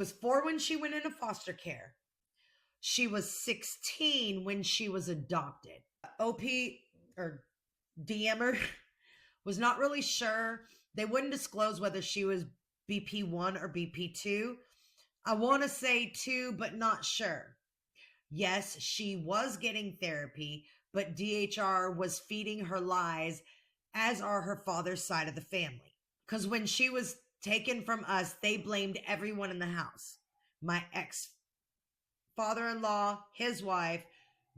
Was 4 when she went into foster care. She was 16 when she was adopted. OP or DMer was not really sure. They wouldn't disclose whether she was BP1 or BP2. I want to say 2, but not sure. Yes, she was getting therapy, but DHR was feeding her lies, as are her father's side of the family. Because when she was taken from us, they blamed everyone in the house. My ex-father-in-law, his wife,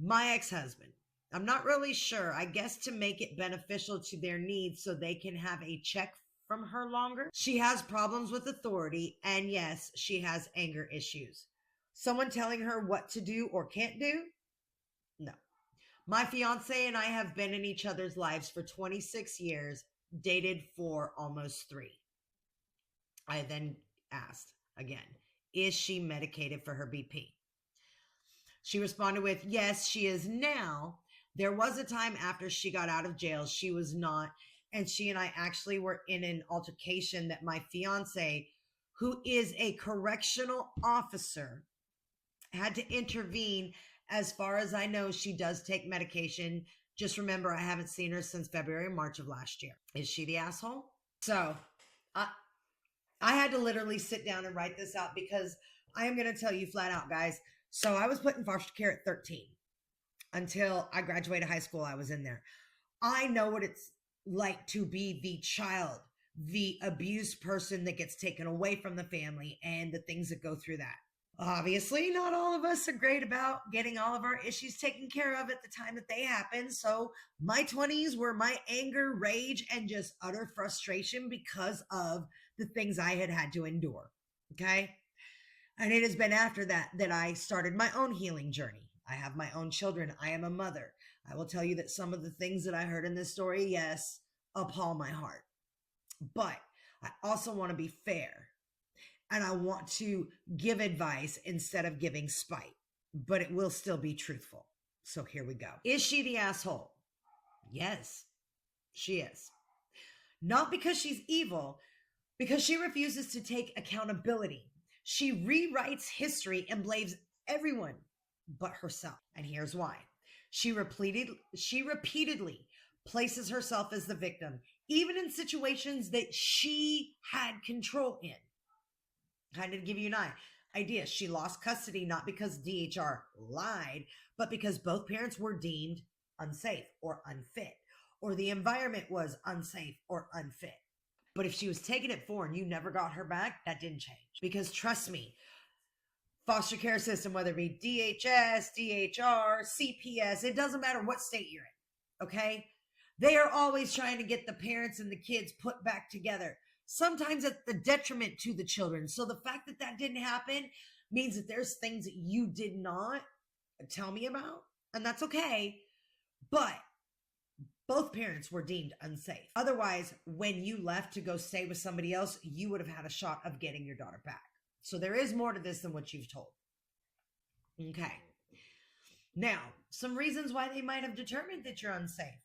my ex-husband. I'm not really sure. I guess to make it beneficial to their needs so they can have a check from her longer. She has problems with authority, and yes, she has anger issues. Someone telling her what to do or can't do? No. My fiance and I have been in each other's lives for 26 years, dated for almost 3. I then asked again, is she medicated for her BP? She responded with, yes, she is now. There was a time after she got out of jail, she was not. And she and I actually were in an altercation that my fiance, who is a correctional officer, had to intervene. As far as I know, she does take medication. Just remember, I haven't seen her since February and March of last year. Is she the asshole? So I had to literally sit down and write this out because I am going to tell you flat out, guys. So I was put in foster care at 13. Until I graduated high school, I was in there. I know what it's like to be the child, the abused person that gets taken away from the family and the things that go through that. Obviously, not all of us are great about getting all of our issues taken care of at the time that they happen. So my 20s were my anger, rage, and just utter frustration because of the things I had had to endure. Okay. And it has been after that that I started my own healing journey. I have my own children. I am a mother. I will tell you that some of the things that I heard in this story, yes, appall my heart. But I also want to be fair. And I want to give advice instead of giving spite. But it will still be truthful. So here we go. Is she the asshole? Yes, she is. Not because she's evil, because she refuses to take accountability. She rewrites history and blames everyone but herself. And here's why. She repeatedly places herself as the victim, even in situations that she had control in. Kind of give you an idea. She lost custody not because DHR lied, but because both parents were deemed unsafe or unfit, or the environment was unsafe or unfit. But if she was taken at 4 and you never got her back, that didn't change. Because trust me, foster care system, whether it be DHS, DHR, CPS, it doesn't matter what state you're in, okay? They are always trying to get the parents and the kids put back together, sometimes at the detriment to the children. So the fact that that didn't happen means that there's things that you did not tell me about, and that's okay. But both parents were deemed unsafe. Otherwise, when you left to go stay with somebody else, you would have had a shot of getting your daughter back. So there is more to this than what you've told. Okay. Now, some reasons why they might have determined that you're unsafe.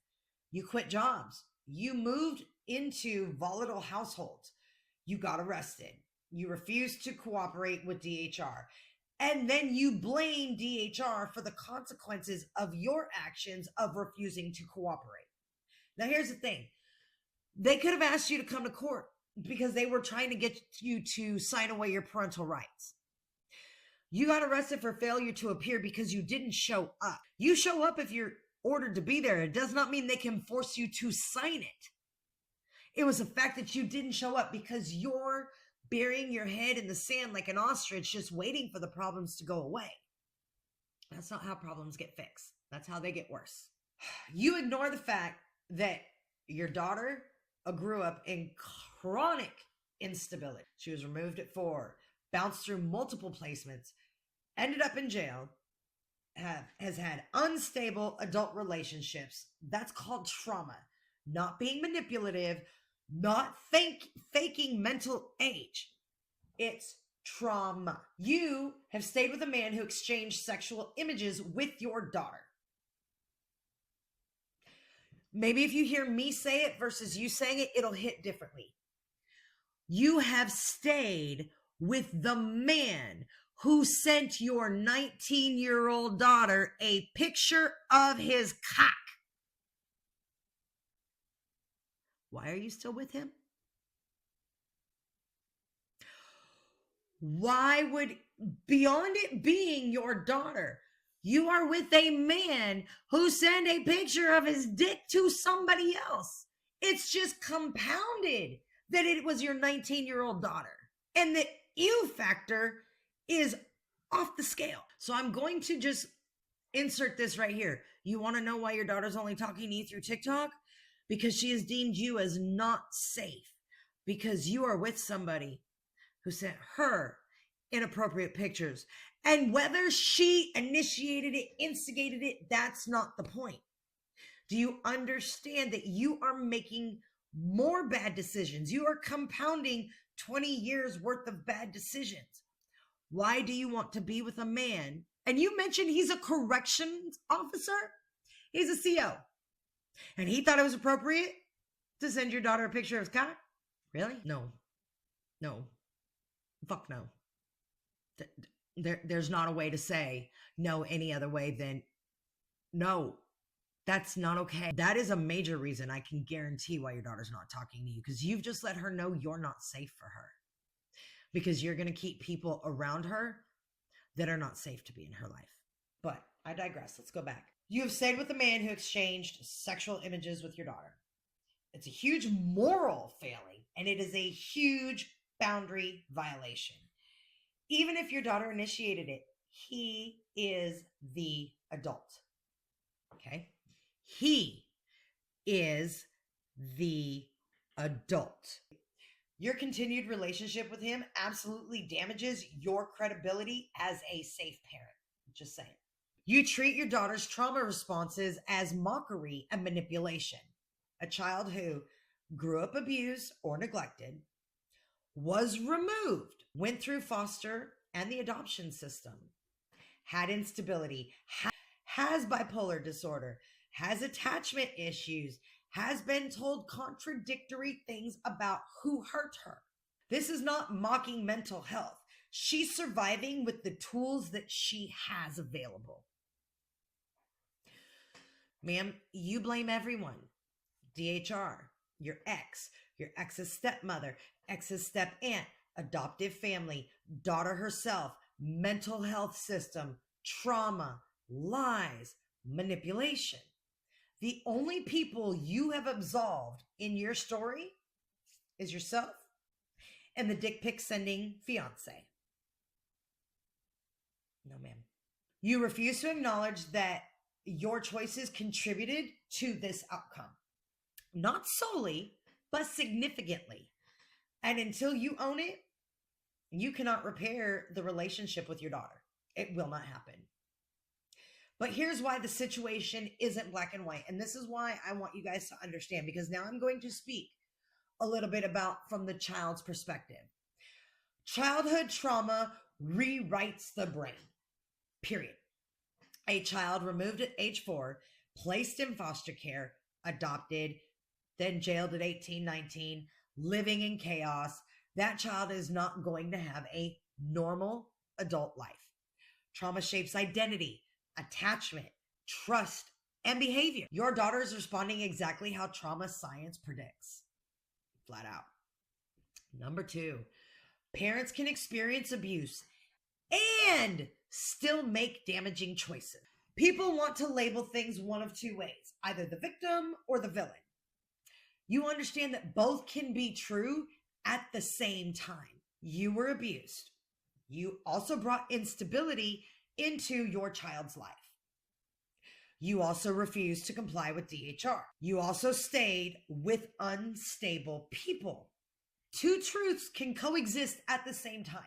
You quit jobs. You moved into volatile households. You got arrested. You refused to cooperate with DHR. And then you blame DHR for the consequences of your actions of refusing to cooperate. Now, here's the thing. They could have asked you to come to court because they were trying to get you to sign away your parental rights. You got arrested for failure to appear because you didn't show up. You show up if you're ordered to be there. It does not mean they can force you to sign it. It was the fact that you didn't show up because you're burying your head in the sand like an ostrich, just waiting for the problems to go away. That's not how problems get fixed. That's how they get worse. You ignore the fact that your daughter grew up in chronic instability. She was removed at 4, bounced through multiple placements, ended up in jail, has had unstable adult relationships. That's called trauma. Not being manipulative, not faking mental age. It's trauma. You have stayed with a man who exchanged sexual images with your daughter. Maybe if you hear me say it versus you saying it, it'll hit differently. You have stayed with the man who sent your 19-year-old daughter a picture of his cock. Why are you still with him? Why would, beyond it being your daughter, you are with a man who sent a picture of his dick to somebody else? It's just compounded that it was your 19-year-old daughter. And the ew factor is off the scale. So I'm going to just insert this right here. You want to know why your daughter's only talking to you through TikTok? Because she has deemed you as not safe. Because you are with somebody who sent her inappropriate pictures. And whether she initiated it, instigated it, that's not the point. Do you understand that you are making more bad decisions? You are compounding 20 years worth of bad decisions. Why do you want to be with a man? And you mentioned he's a corrections officer. He's a CO. And he thought it was appropriate to send your daughter a picture of his cock? Really? No. Fuck no. There's not a way to say no any other way than no. That's not okay. That is a major reason I can guarantee why your daughter's not talking to you, because you've just let her know you're not safe for her, because you're going to keep people around her that are not safe to be in her life. But I digress. Let's go back. You have stayed with a man who exchanged sexual images with your daughter. It's a huge moral failing, and it is a huge boundary violation. Even if your daughter initiated it, he is the adult. Okay? He is the adult. Your continued relationship with him absolutely damages your credibility as a safe parent. Just saying. You treat your daughter's trauma responses as mockery and manipulation. A child who grew up abused or neglected, was removed, went through foster and the adoption system, had instability, has bipolar disorder, has attachment issues, has been told contradictory things about who hurt her. This is not mocking mental health. She's surviving with the tools that she has available. Ma'am, you blame everyone. DHR, your ex's stepmother, ex's step aunt, adoptive family, daughter herself, mental health system, trauma, lies, manipulation. The only people you have absolved in your story is yourself and the dick pic sending fiance. No, ma'am. You refuse to acknowledge that your choices contributed to this outcome. Not solely, but significantly. And until you own it, you cannot repair the relationship with your daughter. It will not happen. But here's why the situation isn't black and white. And this is why I want you guys to understand, because now I'm going to speak a little bit about from the child's perspective. Childhood trauma rewrites the brain, period. A child removed at age 4, placed in foster care, adopted, then jailed at 18, 19, living in chaos. That child is not going to have a normal adult life. Trauma shapes identity, attachment, trust, and behavior. Your daughter is responding exactly how trauma science predicts. Flat out. Number 2, parents can experience abuse and still make damaging choices. People want to label things one of two ways, either the victim or the villain. You understand that both can be true at the same time. You were abused. You also brought instability into your child's life. You also refused to comply with DHR. You also stayed with unstable people. Two truths can coexist at the same time.